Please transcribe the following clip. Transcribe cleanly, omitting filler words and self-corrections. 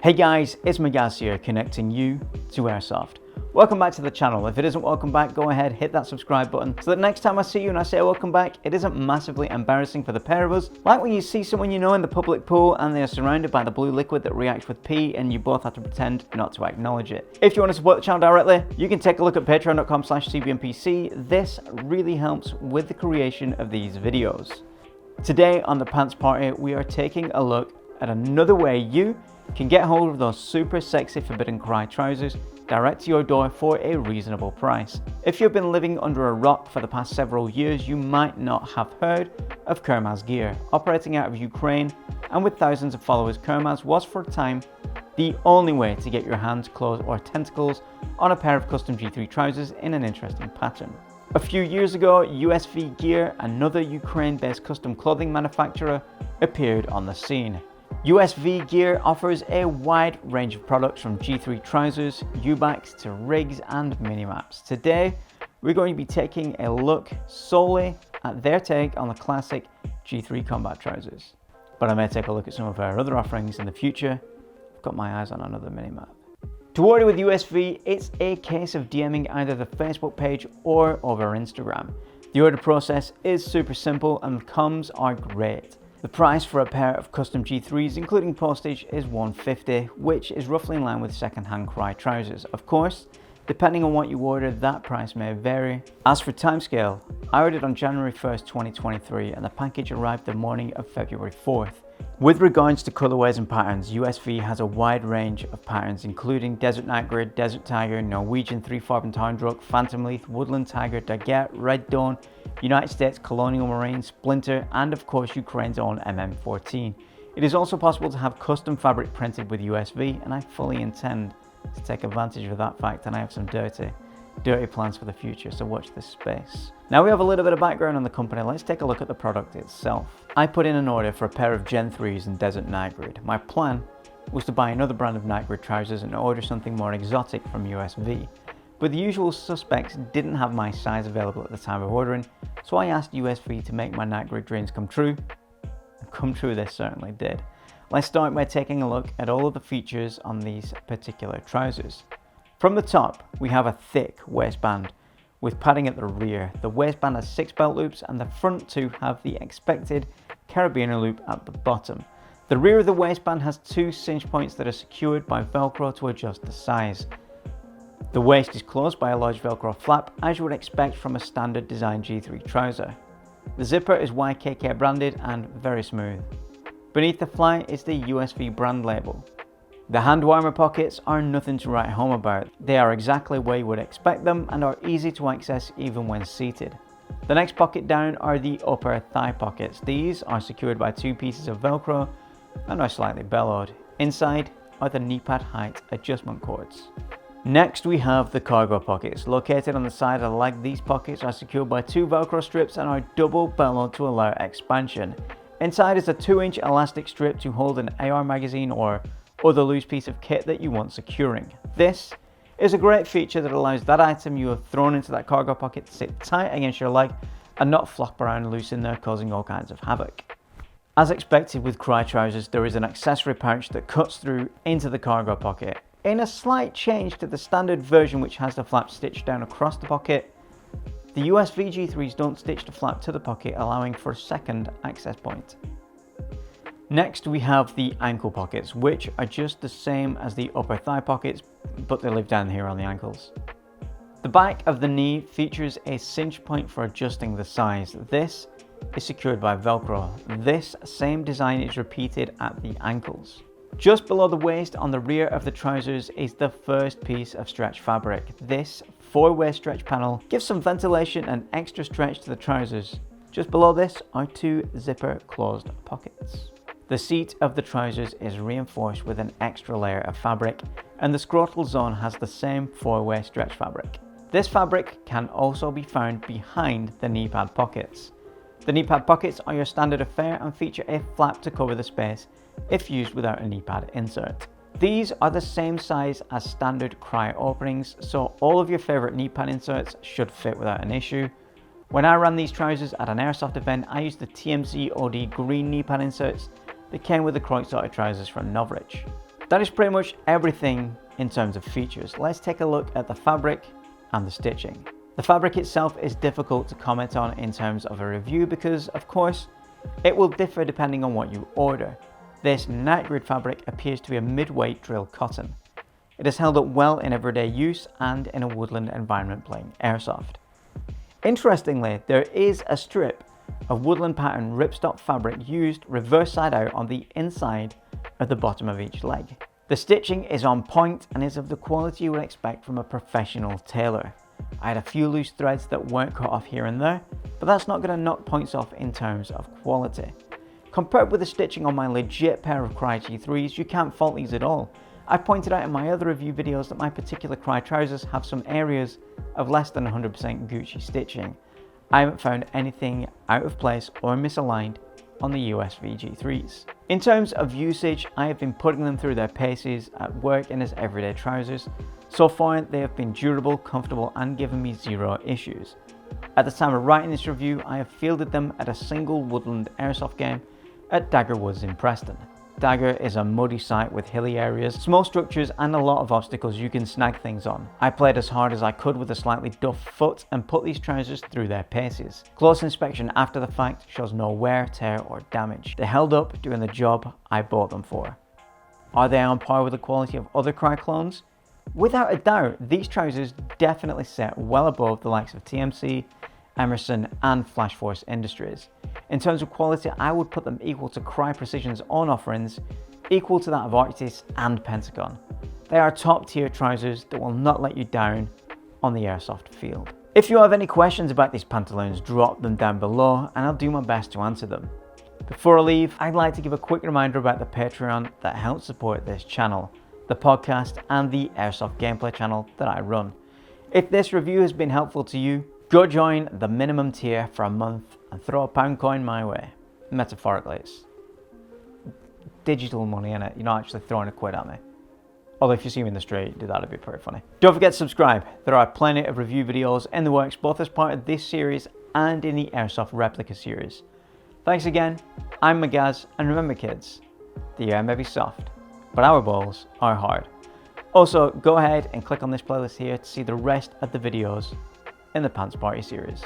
Hey guys, it's Magaz here, connecting you to airsoft. Welcome back to the channel. If it isn't welcome back, go ahead, hit that subscribe button so that next time I see you and I say welcome back, it isn't massively embarrassing for the pair of us. Like when you see someone you know in the public pool and they are surrounded by the blue liquid that reacts with pee and you both have to pretend not to acknowledge it. If you want to support the channel directly, you can take a look at patreon.com/cbnpc. This really helps with the creation of these videos. Today on the Pants Party, we are taking a look at another way you can get hold of those super sexy forbidden Crye trousers direct to your door for a reasonable price. If you've been living under a rock for the past several years, you might not have heard of Magaz Gear. Operating out of Ukraine and with thousands of followers, Magaz was for a time the only way to get your hands, claws or tentacles on a pair of custom G3 trousers in an interesting pattern. A few years ago, USV Gear, another Ukraine-based custom clothing manufacturer, appeared on the scene. USV Gear offers a wide range of products from G3 trousers, U-backs to rigs and mini-maps. Today, we're going to be taking a look solely at their take on the classic G3 combat trousers. But I may take a look at some of our other offerings in the future. I've got my eyes on another mini-map. To order with USV, it's a case of DMing either the Facebook page or over Instagram. The order process is super simple and the comms are great. The price for a pair of custom G3s, including postage, is $150, which is roughly in line with second-hand Crye trousers. Of course, depending on what you order, that price may vary. As for timescale, I ordered on January 1st, 2023, and the package arrived the morning of February 4th. With regards to colorways and patterns, USV has a wide range of patterns, including Desert Night Grid, Desert Tiger, Norwegian 3-Farben Tundra, Phantom Leaf, Woodland Tiger, Daggett, Red Dawn, United States Colonial Marine, Splinter, and of course Ukraine's own MM14. It is also possible to have custom fabric printed with USV, and I fully intend to take advantage of that fact, and I have some dirty plans for the future, so watch this space. Now we have a little bit of background on the company, let's take a look at the product itself. I put in an order for a pair of Gen 3s in Desert Night Grid. My plan was to buy another brand of Night Grid trousers and order something more exotic from USV. But the usual suspects didn't have my size available at the time of ordering, so I asked USV to make my Night Grid dreams come true. And come true they certainly did. Let's start by taking a look at all of the features on these particular trousers. From the top, we have a thick waistband with padding at the rear. The waistband has 6 belt loops and the front 2 have the expected carabiner loop at the bottom. The rear of the waistband has 2 cinch points that are secured by Velcro to adjust the size. The waist is closed by a large Velcro flap, as you would expect from a standard design G3 trouser. The zipper is YKK branded and very smooth. Beneath the fly is the USV brand label. The hand warmer pockets are nothing to write home about. They are exactly where you would expect them and are easy to access even when seated. The next pocket down are the upper thigh pockets. These are secured by 2 pieces of Velcro and are slightly bellowed. Inside are the knee pad height adjustment cords. Next we have the cargo pockets. Located on the side of the leg, these pockets are secured by 2 Velcro strips and are double bellowed to allow expansion. Inside is a 2-inch elastic strip to hold an AR magazine or other loose piece of kit that you want securing. This is a great feature that allows that item you have thrown into that cargo pocket to sit tight against your leg and not flop around loose in there, causing all kinds of havoc. As expected with Crye trousers, there is an accessory pouch that cuts through into the cargo pocket. In a slight change to the standard version, which has the flap stitched down across the pocket, the USV G3s don't stitch the flap to the pocket, allowing for a second access point. Next we have the ankle pockets, which are just the same as the upper thigh pockets, but they live down here on the ankles. The back of the knee features a cinch point for adjusting the size. This is secured by Velcro. This same design is repeated at the ankles. Just below the waist on the rear of the trousers is the first piece of stretch fabric. This 4-way stretch panel gives some ventilation and extra stretch to the trousers. Just below this are 2 zipper closed pockets. The seat of the trousers is reinforced with an extra layer of fabric, and the scrotal zone has the same 4-way stretch fabric. This fabric can also be found behind the knee pad pockets. The knee pad pockets are your standard affair and feature a flap to cover the space if used without a knee pad insert. These are the same size as standard Crye openings, so all of your favorite knee pad inserts should fit without an issue. When I ran these trousers at an airsoft event, I used the TMZ OD green knee pad inserts that came with the Crye trousers from Novritsch. That is pretty much everything in terms of features. Let's take a look at the fabric and the stitching. The fabric itself is difficult to comment on in terms of a review because, of course, it will differ depending on what you order. This night grid fabric appears to be a mid-weight drill cotton. It has held up well in everyday use and in a woodland environment playing airsoft. Interestingly, there is a strip of woodland pattern ripstop fabric used reverse side out on the inside of the bottom of each leg. The stitching is on point and is of the quality you would expect from a professional tailor. I had a few loose threads that weren't cut off here and there, but that's not going to knock points off in terms of quality. Compared with the stitching on my legit pair of Crye G3s, you can't fault these at all. I pointed out in my other review videos that my particular Crye trousers have some areas of less than 100% Gucci stitching. I haven't found anything out of place or misaligned on the USV G3s. In terms of usage, I have been putting them through their paces at work and as everyday trousers. So far, they have been durable, comfortable, and given me zero issues. At the time of writing this review, I have fielded them at a single woodland airsoft game at Dagger Woods in Preston. Dagger is a muddy site with hilly areas, small structures, and a lot of obstacles you can snag things on. I played as hard as I could with a slightly duff foot and put these trousers through their paces. Close inspection after the fact shows no wear, tear, or damage. They held up doing the job I bought them for. Are they on par with the quality of other Crye clones? Without a doubt, these trousers definitely set well above the likes of TMC, Emerson, and Flash Force Industries. In terms of quality, I would put them equal to Crye Precision's own offerings, equal to that of Arctis and Pentagon. They are top tier trousers that will not let you down on the airsoft field. If you have any questions about these pantaloons, drop them down below and I'll do my best to answer them. Before I leave, I'd like to give a quick reminder about the Patreon that helps support this channel, the podcast, and the airsoft gameplay channel that I run. If this review has been helpful to you, go join the minimum tier for a month and throw a pound coin my way. Metaphorically, it's digital money in it. You're not actually throwing a quid at me. Although if you see me in the street, that'd be pretty funny. Don't forget to subscribe. There are plenty of review videos in the works, both as part of this series and in the Airsoft Replica series. Thanks again. I'm Magaz, and remember kids, the air may be soft, but our balls are hard. Also, go ahead and click on this playlist here to see the rest of the videos in the Pants Party series.